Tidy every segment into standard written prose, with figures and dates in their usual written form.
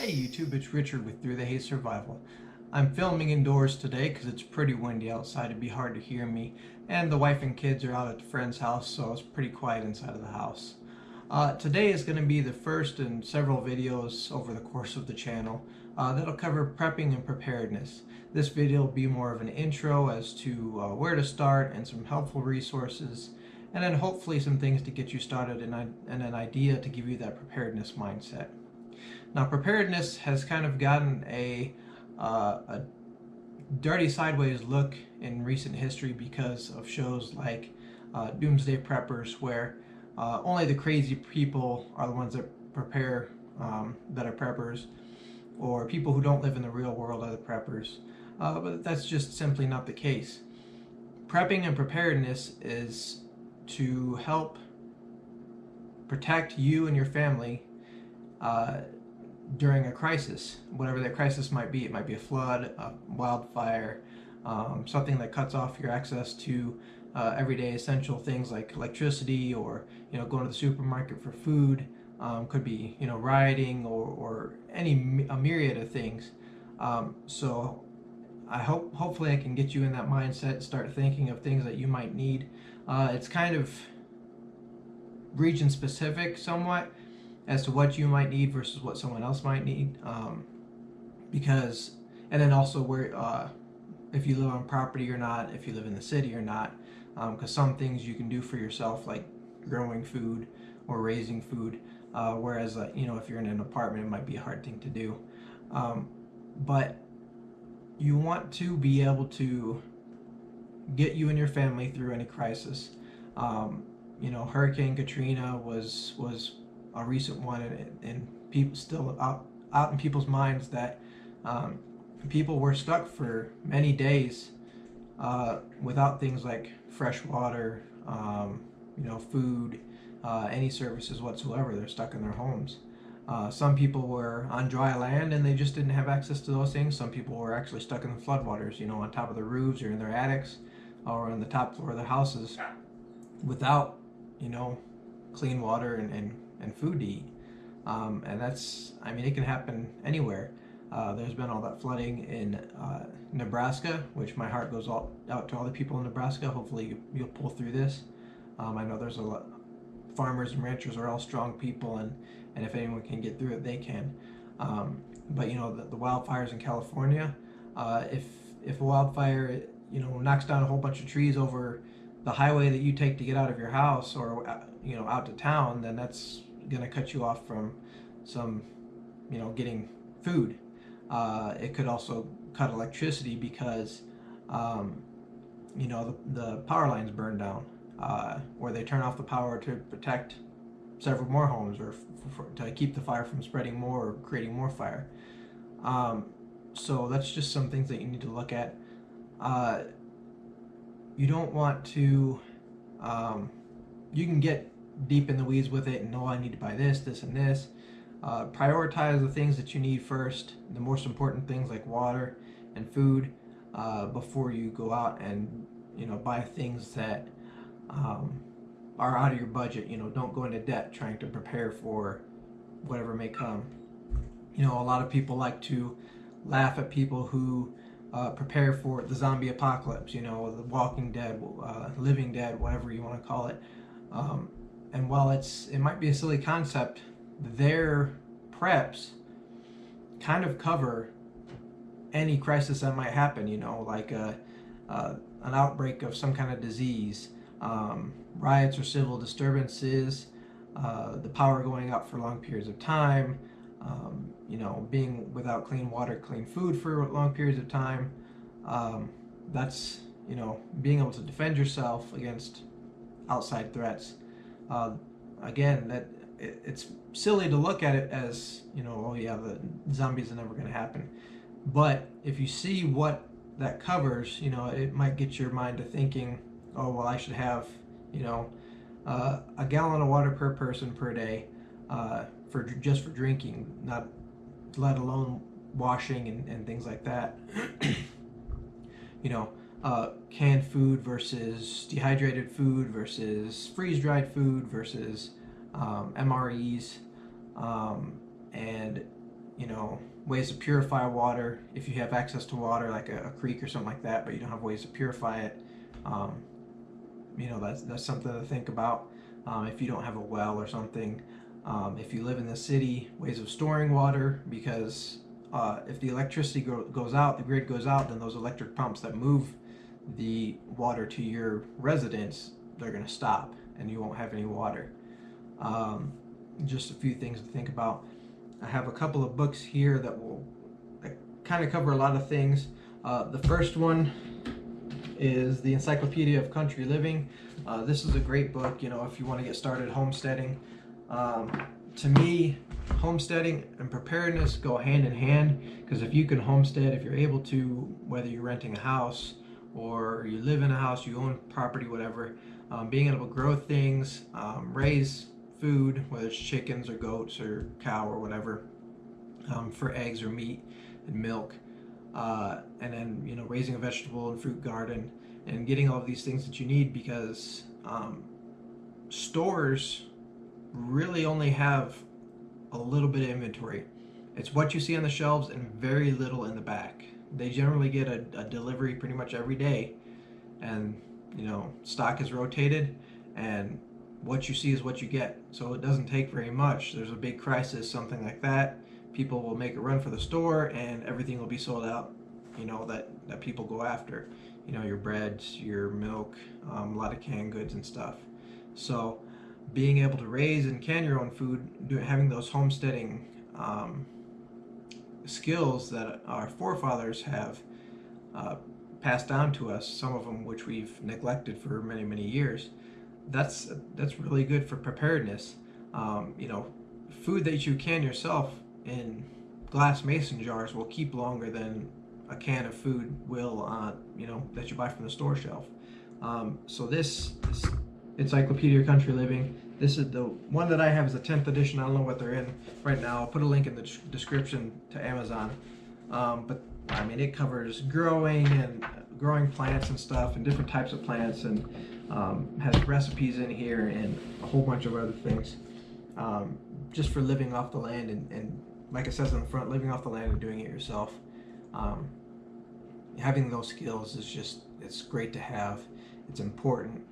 Hey YouTube, it's Richard with Through the Haze Survival. I'm filming indoors today because it's pretty windy outside. It'd be hard to hear me. And the wife and kids are out at the friend's house, so it's pretty quiet inside of the house. Today is going to be the first in several videos over the course of the channel that'll cover prepping and preparedness. This video will be more of an intro as to where to start and some helpful resources, and then hopefully some things to get you started and an idea to give you that preparedness mindset. Now, preparedness has kind of gotten a dirty sideways look in recent history because of shows like Doomsday Preppers, where only the crazy people are the ones that prepare, that are preppers, or people who don't live in the real world are the preppers. But that's just simply not the case. Prepping and preparedness is to help protect you and your family during a crisis, whatever that crisis might be. It might be a flood, a wildfire, something that cuts off your access to everyday essential things like electricity, or going to the supermarket for food. Could be rioting, or a myriad of things. So I hopefully I can get you in that mindset, start thinking of things that you might need. It's kind of region specific somewhat as to what you might need versus what someone else might need, and then also where, if you live on property or not, if you live in the city or not, because some things you can do for yourself, like growing food or raising food, whereas if you're in an apartment, it might be a hard thing to do. But you want to be able to get you and your family through any crisis. Hurricane Katrina was a recent one, and people still out in people's minds that people were stuck for many days without things like fresh water, food, any services whatsoever. They're stuck in their homes. Some people were on dry land and they just didn't have access to those things. Some people were actually stuck in the floodwaters, on top of their roofs or in their attics or on the top floor of their houses without, clean water and food to eat. And it can happen anywhere. There's been all that flooding in Nebraska, which my heart goes out to all the people in Nebraska. Hopefully you'll pull through this. I know there's a lot. Farmers and ranchers are all strong people, and if anyone can get through it, they can. But the wildfires in California, if a wildfire knocks down a whole bunch of trees over the highway that you take to get out of your house, or out to town, then that's gonna cut you off from some getting food. It could also cut electricity because the power lines burn down, or they turn off the power to protect several more homes, or to keep the fire from spreading more or creating more fire. So that's just some things that you need to look at. You don't want to, you can get deep in the weeds with it and know I need to buy this, this, and this. Prioritize the things that you need first, the most important things like water and food, before you go out and buy things that are out of your budget. Don't go into debt trying to prepare for whatever may come. A lot of people like to laugh at people who prepare for the zombie apocalypse, the Walking Dead, Living Dead, whatever you want to call it. And while it might be a silly concept, their preps kind of cover any crisis that might happen, like an outbreak of some kind of disease, riots or civil disturbances, the power going out for long periods of time, being without clean water, clean food for long periods of time. That's, being able to defend yourself against outside threats. Again, that it's silly to look at it as, oh yeah, the zombies are never going to happen. But if you see what that covers, it might get your mind to thinking, oh, well, I should have, a gallon of water per person per day, just for drinking, not let alone washing and things like that. Canned food versus dehydrated food versus freeze-dried food versus MREs, and you know, ways to purify water if you have access to water, like a creek or something like that, but you don't have ways to purify it. Um, you know, that's something to think about. If you don't have a well or something, if you live in the city, ways of storing water, because if the electricity goes out, the grid goes out, then those electric pumps that move the water to your residence, they're going to stop and you won't have any water. Um, just a few things to think about. I have a couple of books here that kind of cover a lot of things. The first one is the Encyclopedia of Country Living. This is a great book, you know, if you want to get started homesteading. To me, homesteading and preparedness go hand in hand, because if you can homestead, if you're able to, whether you're renting a house or you live in a house, you own property, whatever, being able to grow things, raise food, whether it's chickens or goats or cow or whatever, for eggs or meat and milk, and then, you know, raising a vegetable and fruit garden and getting all of these things that you need, because stores really only have a little bit of inventory. It's what you see on the shelves and very little in the back. They generally get a delivery pretty much every day, and, you know, stock is rotated, and what you see is what you get. So it doesn't take very much. There's a big crisis, something like that, people will make a run for the store and everything will be sold out, you know, that people go after. You know, your breads, your milk, a lot of canned goods and stuff. So being able to raise and can your own food, having those homesteading skills that our forefathers have passed down to us, some of them which we've neglected for many, many years, that's really good for preparedness. You know, food that you can yourself in glass mason jars will keep longer than a can of food will, you know, that you buy from the store shelf. So this Encyclopedia of Country Living, this is the one that I have, is the 10th edition. I don't know what they're in right now. I'll put a link in the description to Amazon. But I mean, it covers growing plants and stuff, and different types of plants, and has recipes in here and a whole bunch of other things, just for living off the land, and like it says on the front, living off the land and doing it yourself. Having those skills is just, it's great to have. It's important,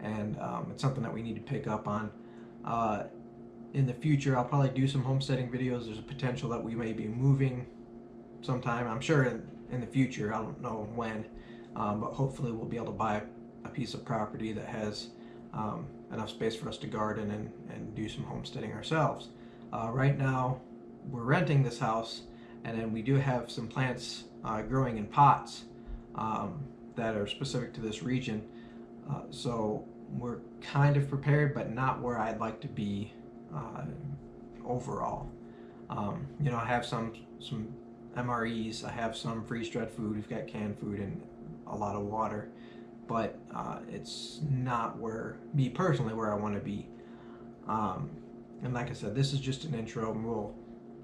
and it's something that we need to pick up on. In the future, I'll probably do some homesteading videos. There's a potential that we may be moving sometime. I'm sure in the future, I don't know when, but hopefully we'll be able to buy a piece of property that has enough space for us to garden and do some homesteading ourselves. Right now, we're renting this house, and then we do have some plants growing in pots that are specific to this region. So we're kind of prepared, but not where I'd like to be overall. You know, I have some MREs, I have some freeze-dried food, we've got canned food and a lot of water, but it's not where, me personally, where I want to be. And like I said, this is just an intro, and we'll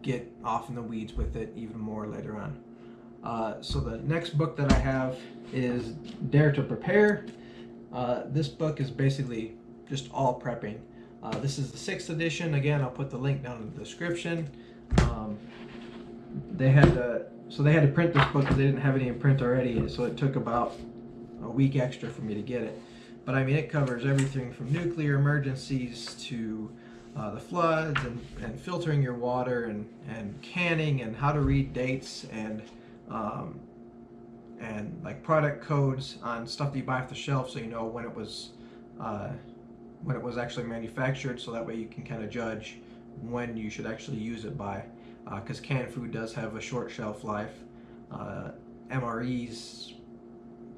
get off in the weeds with it even more later on. So the next book that I have is Dare to Prepare. This book is basically just all prepping. This is the 6th edition. Again, I'll put the link down in the description. They had to print this book because they didn't have any in print already, so it took about a week extra for me to get it. But I mean, it covers everything from nuclear emergencies to the floods, and filtering your water, and canning, and how to read dates, and like product codes on stuff that you buy off the shelf, so you know when it was actually manufactured, so that way you can kind of judge when you should actually use it by, because canned food does have a short shelf life. MREs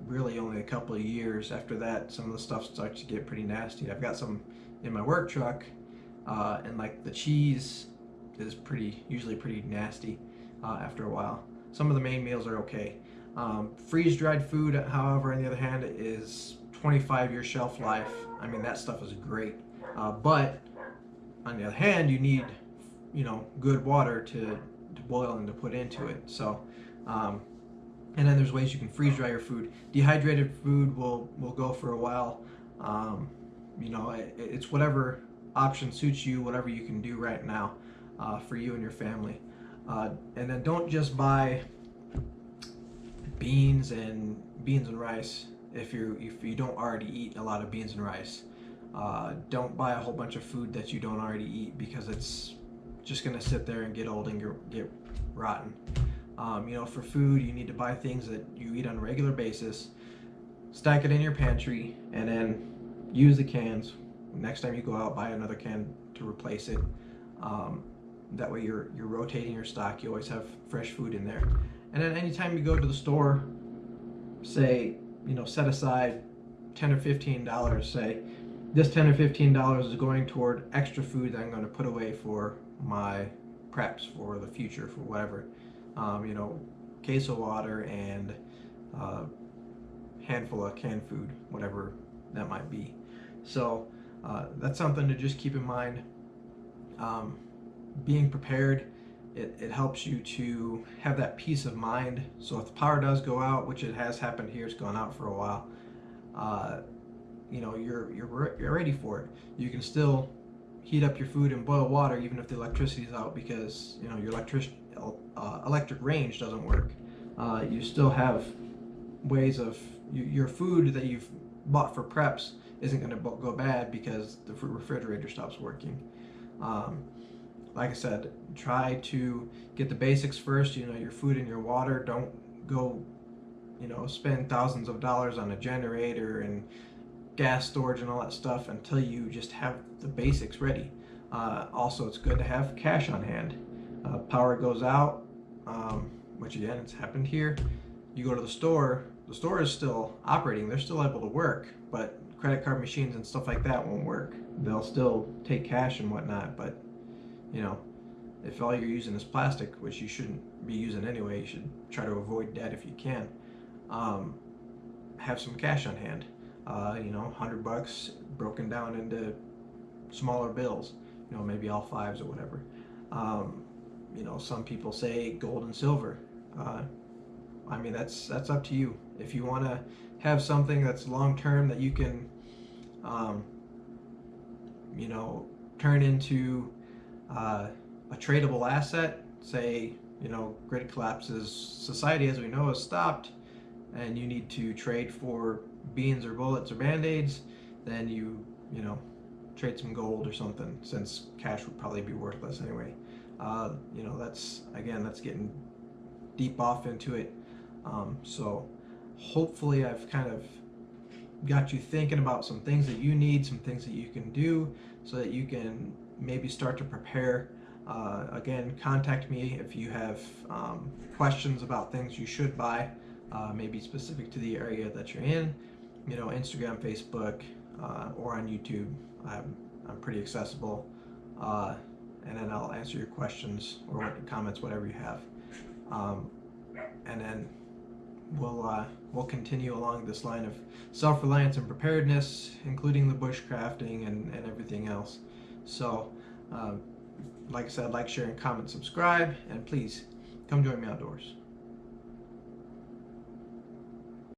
really only a couple of years. After that, some of the stuff starts to get pretty nasty. I've got some in my work truck, and like the cheese is usually pretty nasty after a while. Some of the main meals are okay. Freeze-dried food, however, on the other hand, is 25-year shelf life. I mean, that stuff is great. But on the other hand, you need, you know, good water to boil and to put into it. So, and then there's ways you can freeze dry your food. Dehydrated food will go for a while. You know, it's whatever option suits you, whatever you can do right now for you and your family. And then don't just buy beans and rice if you don't already eat a lot of beans and rice. Don't buy a whole bunch of food that you don't already eat, because it's just gonna sit there and get old and get rotten. For food, you need to buy things that you eat on a regular basis, stack it in your pantry, and then use the cans. Next time you go out, buy another can to replace it. That way you're rotating your stock. You always have fresh food in there. And then anytime you go to the store, say, set aside $10 or $15, say, this $10 or $15 is going toward extra food that I'm going to put away for my preps for the future, for whatever. Case of water and handful of canned food, whatever that might be. So that's something to just keep in mind. Being prepared, it helps you to have that peace of mind. So if the power does go out, which it has happened here, it's gone out for a while, you're ready for it. You can still heat up your food and boil water even if the electricity is out, because your electric range doesn't work. You still have ways of your food that you've bought for preps isn't going to go bad because the refrigerator stops working. Like I said, try to get the basics first. Your food and your water. Don't go spend thousands of dollars on a generator and gas storage and all that stuff until you just have the basics ready. Also, it's good to have cash on hand. Power goes out, which again, it's happened here. You go to the store is still operating. They're still able to work, but credit card machines and stuff like that won't work. They'll still take cash and whatnot, but if all you're using is plastic, which you shouldn't be using anyway, you should try to avoid debt if you can. Have some cash on hand. $100 broken down into smaller bills, maybe all fives or whatever. Some people say gold and silver. That's up to you. If you want to have something that's long term that you can, turn into a tradable asset, say, grid collapses, society as we know has stopped, and you need to trade for beans or bullets or band-aids, then you trade some gold or something, since cash would probably be worthless anyway. That's getting deep off into it. So hopefully I've kind of got you thinking about some things that you need, some things that you can do so that you can maybe start to prepare. Again, contact me if you have questions about things you should buy, maybe specific to the area that you're in. Instagram, Facebook, or on YouTube. I'm pretty accessible, and then I'll answer your questions or comments, whatever you have, and then we'll continue along this line of self-reliance and preparedness, including the bushcrafting and everything else. So, like I said, like, share, and comment, subscribe, and please come join me outdoors.